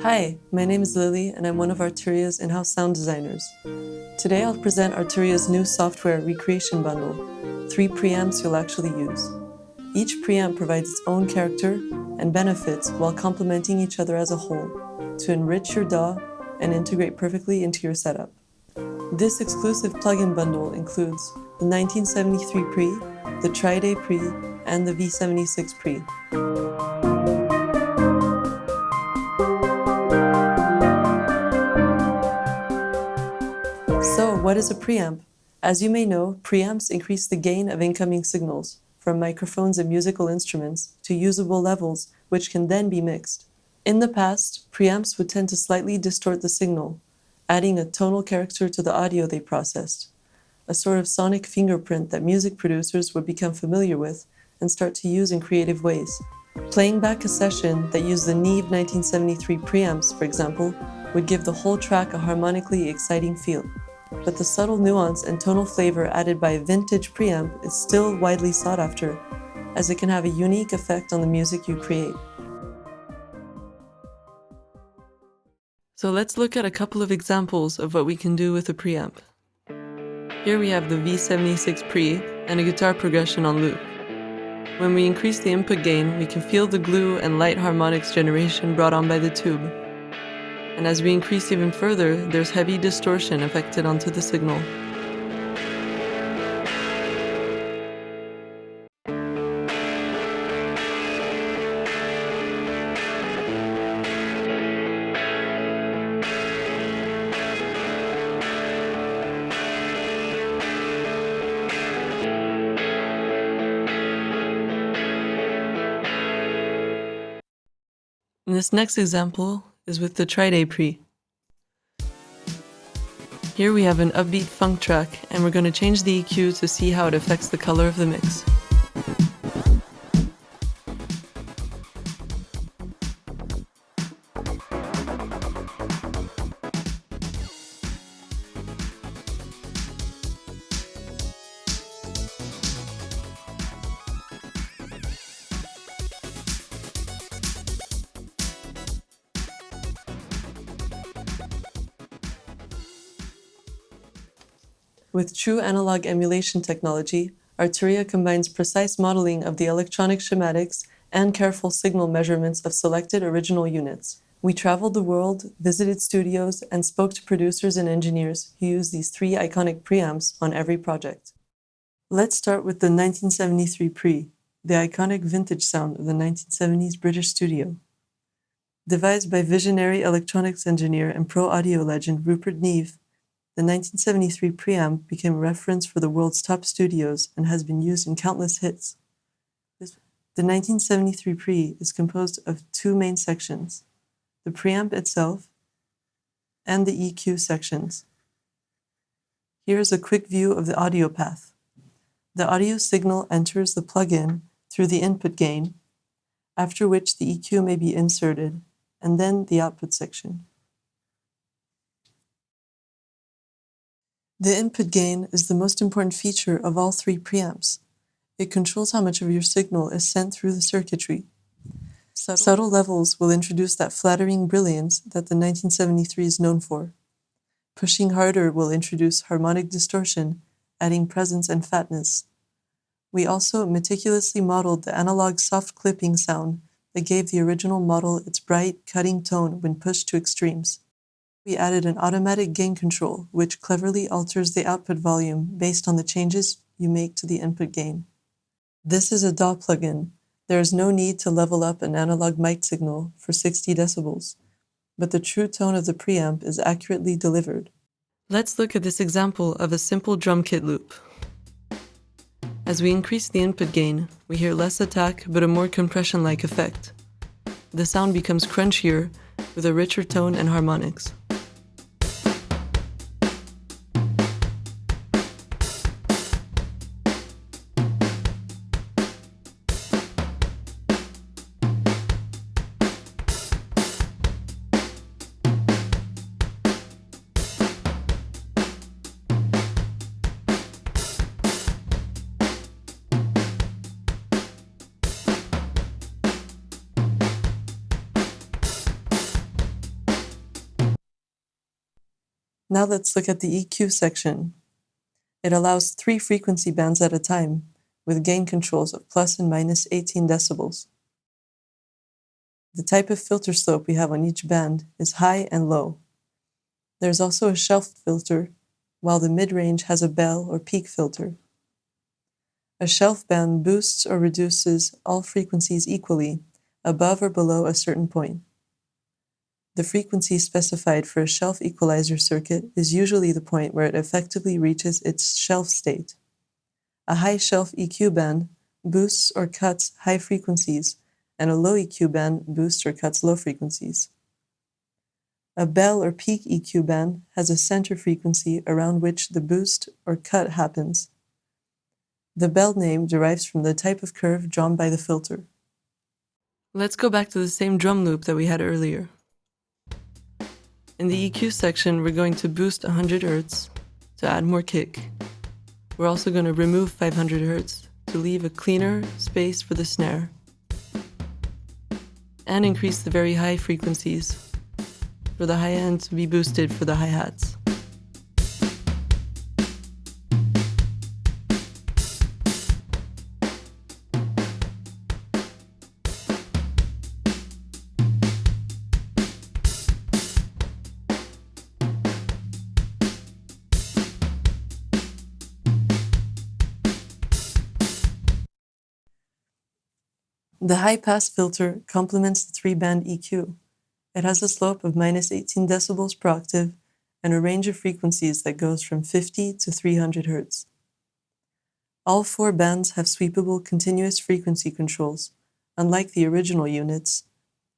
Hi, my name is Lyli and I'm one of Arturia's in-house sound designers. Today I'll present Arturia's new software recreation bundle, 3 preamps you'll actually use. Each preamp provides its own character and benefits while complementing each other as a whole to enrich your DAW and integrate perfectly into your setup. This exclusive plugin bundle includes the 1973 Pre, the TridA-Pre, and the V76 Pre. So, what is a preamp? As you may know, preamps increase the gain of incoming signals, from microphones and musical instruments to usable levels, which can then be mixed. In the past, preamps would tend to slightly distort the signal, adding a tonal character to the audio they processed, a sort of sonic fingerprint that music producers would become familiar with and start to use in creative ways. Playing back a session that used the Neve 1973 preamps, for example, would give the whole track a harmonically exciting feel. But the subtle nuance and tonal flavor added by a vintage preamp is still widely sought after, as it can have a unique effect on the music you create. So let's look at a couple of examples of what we can do with a preamp. Here we have the V76 Pre and a guitar progression on loop. When we increase the input gain, we can feel the glue and light harmonics generation brought on by the tube. And as we increase even further, there's heavy distortion affected onto the signal. And this next example is with the TridA-Pre. Here we have an upbeat funk track, and we're going to change the EQ to see how it affects the color of the mix. With true analog emulation technology, Arturia combines precise modeling of the electronic schematics and careful signal measurements of selected original units. We traveled the world, visited studios, and spoke to producers and engineers who use these 3 iconic preamps on every project. Let's start with the 1973 Pre, the iconic vintage sound of the 1970s British studio. Devised by visionary electronics engineer and pro audio legend Rupert Neve, the 1973 preamp became a reference for the world's top studios and has been used in countless hits. The 1973 Pre is composed of 2 main sections, the preamp itself and the EQ sections. Here is a quick view of the audio path. The audio signal enters the plugin through the input gain, after which the EQ may be inserted, and then the output section. The input gain is the most important feature of all 3 preamps. It controls how much of your signal is sent through the circuitry. Subtle levels will introduce that flattering brilliance that the 1973 is known for. Pushing harder will introduce harmonic distortion, adding presence and fatness. We also meticulously modeled the analog soft clipping sound that gave the original model its bright, cutting tone when pushed to extremes. We added an automatic gain control, which cleverly alters the output volume based on the changes you make to the input gain. This is a DAW plugin. There is no need to level up an analog mic signal for 60 decibels, but the true tone of the preamp is accurately delivered. Let's look at this example of a simple drum kit loop. As we increase the input gain, we hear less attack but a more compression-like effect. The sound becomes crunchier with a richer tone and harmonics. Now let's look at the EQ section. It allows 3 frequency bands at a time, with gain controls of plus and minus 18 decibels. The type of filter slope we have on each band is high and low. There's also a shelf filter, while the mid-range has a bell or peak filter. A shelf band boosts or reduces all frequencies equally, above or below a certain point. The frequency specified for a shelf equalizer circuit is usually the point where it effectively reaches its shelf state. A high shelf EQ band boosts or cuts high frequencies, and a low EQ band boosts or cuts low frequencies. A bell or peak EQ band has a center frequency around which the boost or cut happens. The bell name derives from the type of curve drawn by the filter. Let's go back to the same drum loop that we had earlier. In the EQ section, we're going to boost 100 Hz to add more kick. We're also going to remove 500 Hz to leave a cleaner space for the snare, and increase the very high frequencies for the high end to be boosted for the hi-hats. The high-pass filter complements the 3-band EQ. It has a slope of minus 18 decibels per octave and a range of frequencies that goes from 50 to 300 Hz. All 4 bands have sweepable continuous frequency controls, unlike the original units,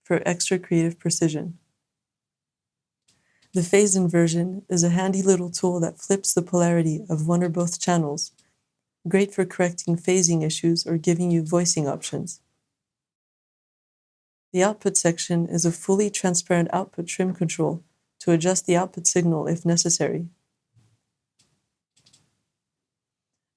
for extra creative precision. The phase inversion is a handy little tool that flips the polarity of one or both channels, great for correcting phasing issues or giving you voicing options. The output section is a fully transparent output trim control to adjust the output signal if necessary.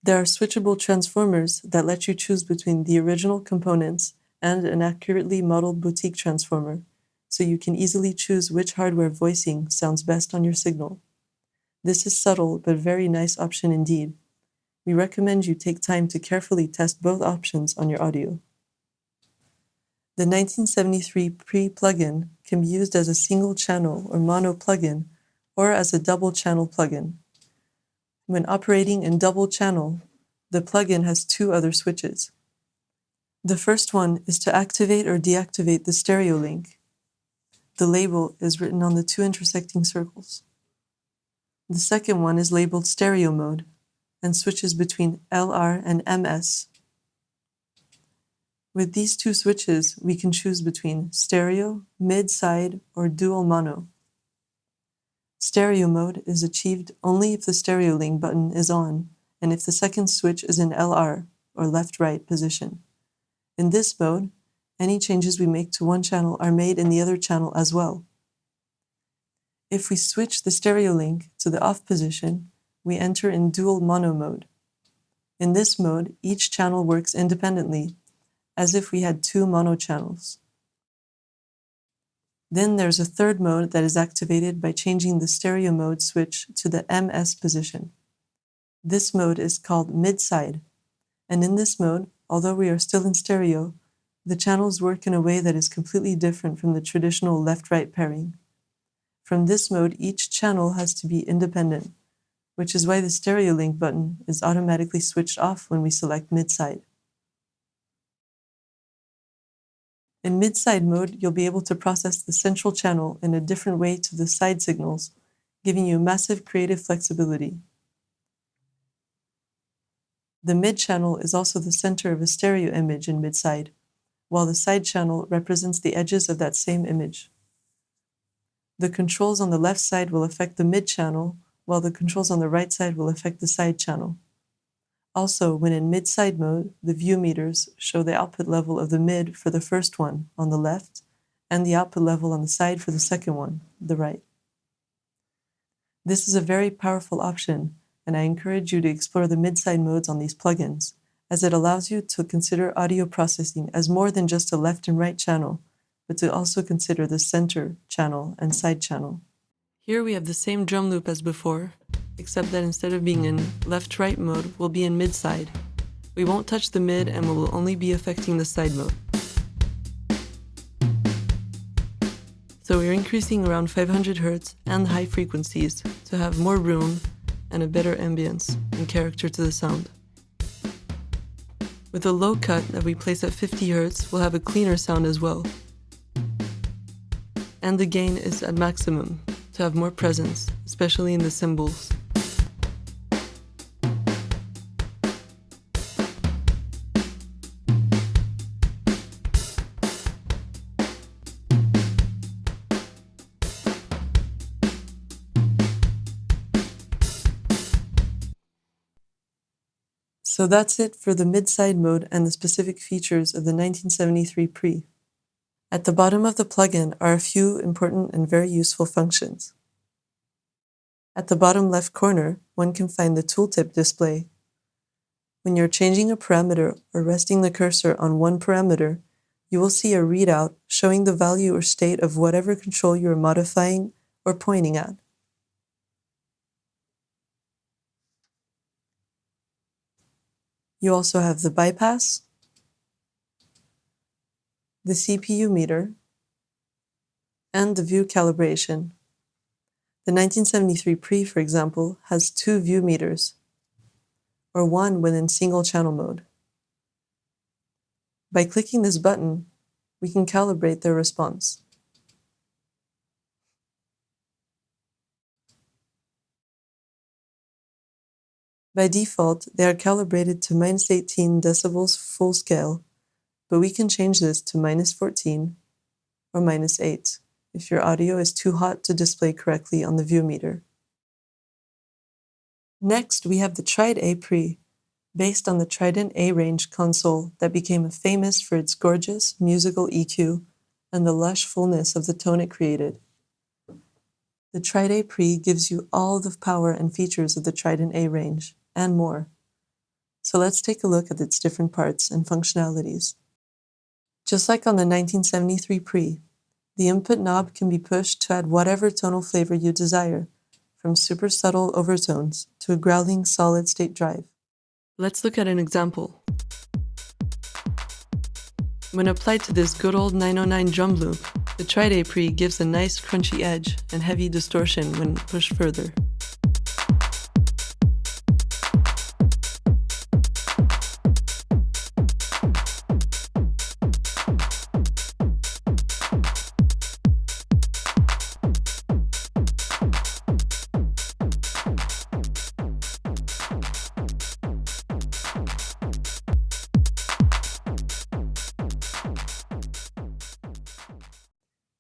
There are switchable transformers that let you choose between the original components and an accurately modeled boutique transformer, so you can easily choose which hardware voicing sounds best on your signal. This is subtle but very nice option indeed. We recommend you take time to carefully test both options on your audio. The 1973 Pre plugin can be used as a single channel or mono plugin or as a double channel plugin. When operating in double channel, the plugin has 2 other switches. The first one is to activate or deactivate the stereo link. The label is written on the 2 intersecting circles. The second one is labeled stereo mode and switches between LR and MS. With these 2 switches, we can choose between stereo, mid-side, or dual mono. Stereo mode is achieved only if the stereo link button is on and if the second switch is in LR, or left-right position. In this mode, any changes we make to one channel are made in the other channel as well. If we switch the stereo link to the off position, we enter in dual mono mode. In this mode, each channel works independently, as if we had 2 mono channels. Then there's a third mode that is activated by changing the stereo mode switch to the MS position. This mode is called mid-side, and in this mode, although we are still in stereo, the channels work in a way that is completely different from the traditional left-right pairing. From this mode, each channel has to be independent, which is why the stereo link button is automatically switched off when we select mid-side. In mid-side mode, you'll be able to process the central channel in a different way to the side signals, giving you massive creative flexibility. The mid channel is also the center of a stereo image in mid-side, while the side channel represents the edges of that same image. The controls on the left side will affect the mid channel, while the controls on the right side will affect the side channel. Also, when in mid-side mode, the view meters show the output level of the mid for the first one, on the left, and the output level on the side for the second one, the right. This is a very powerful option, and I encourage you to explore the mid-side modes on these plugins, as it allows you to consider audio processing as more than just a left and right channel, but to also consider the center channel and side channel. Here we have the same drum loop as before, except that instead of being in left-right mode, we'll be in mid-side. We won't touch the mid and we will only be affecting the side mode. So we're increasing around 500 Hz and high frequencies to have more room and a better ambience and character to the sound. With a low cut that we place at 50 Hz, we'll have a cleaner sound as well. And the gain is at maximum to have more presence, especially in the cymbals. So that's it for the mid-side mode and the specific features of the 1973 Pre. At the bottom of the plugin are a few important and very useful functions. At the bottom left corner, one can find the tooltip display. When you're changing a parameter or resting the cursor on one parameter, you will see a readout showing the value or state of whatever control you are modifying or pointing at. You also have the bypass, the CPU meter, and the view calibration. The 1973 Pre, for example, has 2 view meters, or one when in single channel mode. By clicking this button, we can calibrate their response. By default, they are calibrated to -18 decibels full scale, but we can change this to -14 or -8 if your audio is too hot to display correctly on the view meter. Next, we have the TridA-Pre, based on the Trident A-range console that became famous for its gorgeous musical EQ and the lush fullness of the tone it created. The TridA-Pre gives you all the power and features of the Trident A-range, and more. So let's take a look at its different parts and functionalities. Just like on the 1973 Pre, the input knob can be pushed to add whatever tonal flavor you desire, from super subtle overtones to a growling solid-state drive. Let's look at an example. When applied to this good old 909 drum loop, the TridA-Pre gives a nice crunchy edge and heavy distortion when pushed further.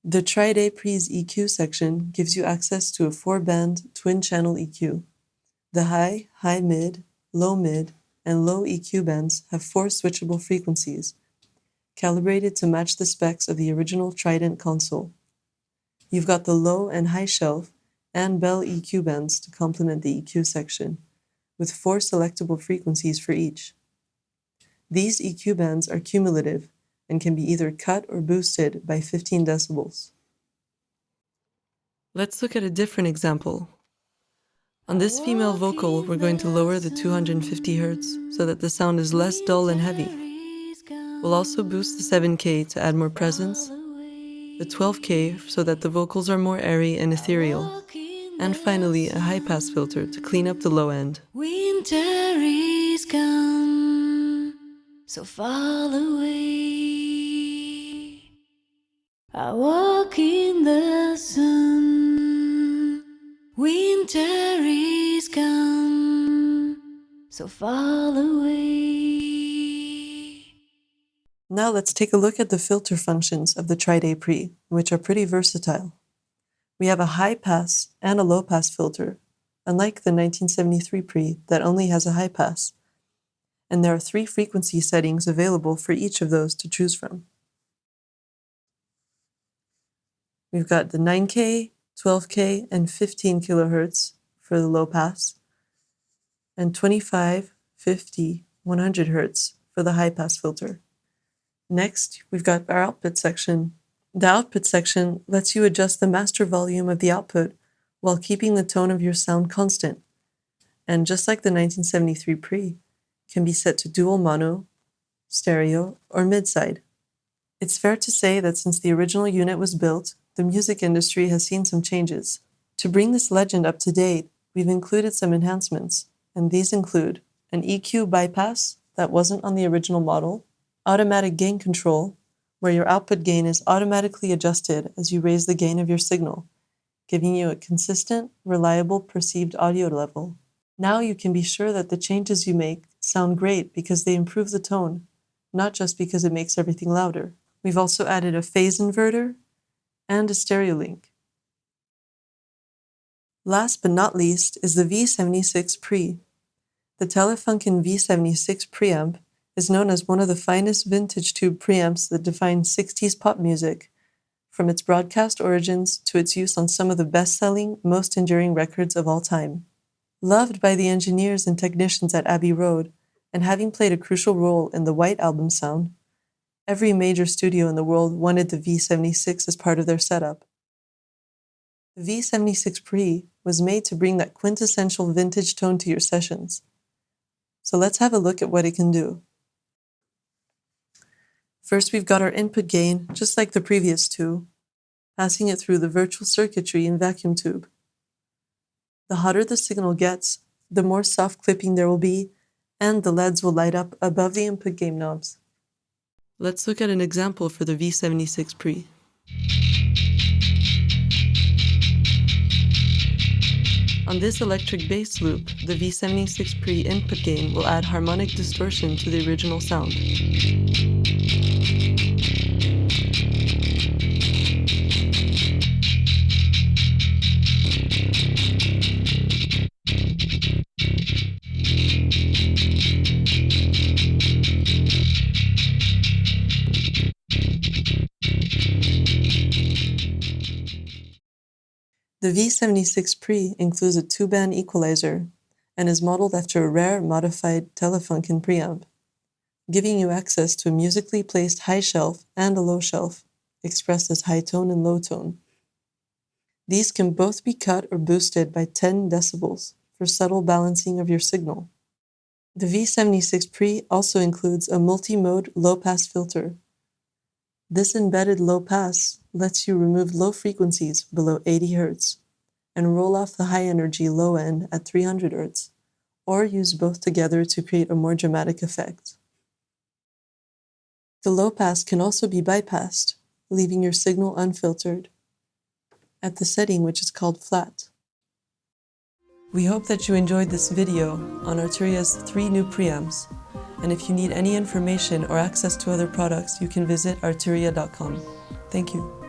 The TridA-Pre's EQ section gives you access to a 4-band twin-channel EQ. The high, high-mid, low-mid, and low EQ bands have 4 switchable frequencies, calibrated to match the specs of the original Trident console. You've got the low and high shelf and bell EQ bands to complement the EQ section, with 4 selectable frequencies for each. These EQ bands are cumulative and can be either cut or boosted by 15 decibels. Let's look at a different example. On this female vocal, we're going to lower the 250 Hz so that the sound is less dull and heavy. We'll also boost the 7K to add more presence, the 12K so that the vocals are more airy and ethereal, and finally a high-pass filter to clean up the low end. Winter is gone, so far away. I walk in the sun. Winter is gone, so far away. Now let's take a look at the filter functions of the TridA-Pre, which are pretty versatile. We have a high-pass and a low-pass filter, unlike the 1973 Pre that only has a high-pass, and there are 3 frequency settings available for each of those to choose from. We've got the 9K, 12K, and 15 kHz for the low pass, and 25, 50, 100 Hz for the high pass filter. Next, we've got our output section. The output section lets you adjust the master volume of the output while keeping the tone of your sound constant, and just like the 1973 Pre, can be set to dual mono, stereo, or mid-side. It's fair to say that since the original unit was built, the music industry has seen some changes. To bring this legend up to date, we've included some enhancements, and these include an EQ bypass that wasn't on the original model, automatic gain control, where your output gain is automatically adjusted as you raise the gain of your signal, giving you a consistent, reliable perceived audio level. Now you can be sure that the changes you make sound great because they improve the tone, not just because it makes everything louder. We've also added a phase inverter and a stereo link. Last but not least is the V76 Pre. The Telefunken V76 preamp is known as one of the finest vintage tube preamps that define 60s pop music, from its broadcast origins to its use on some of the best-selling, most enduring records of all time. Loved by the engineers and technicians at Abbey Road, and having played a crucial role in the White Album sound, every major studio in the world wanted the V76 as part of their setup. The V76 Pre was made to bring that quintessential vintage tone to your sessions. So let's have a look at what it can do. First, we've got our input gain, just like the previous two, passing it through the virtual circuitry and vacuum tube. The hotter the signal gets, the more soft clipping there will be, and the LEDs will light up above the input gain knobs. Let's look at an example for the V76 Pre. On this electric bass loop, the V76 Pre input gain will add harmonic distortion to the original sound. The V76 Pre includes a 2-band equalizer and is modeled after a rare modified Telefunken preamp, giving you access to a musically placed high shelf and a low shelf, expressed as high tone and low tone. These can both be cut or boosted by 10 decibels for subtle balancing of your signal. The V76 Pre also includes a multi-mode low-pass filter. This embedded low-pass lets you remove low frequencies below 80 Hz and roll off the high-energy low end at 300 Hz, or use both together to create a more dramatic effect. The low-pass can also be bypassed, leaving your signal unfiltered, at the setting which is called flat. We hope that you enjoyed this video on Arturia's 3 new preamps, and if you need any information or access to other products, you can visit arturia.com. Thank you.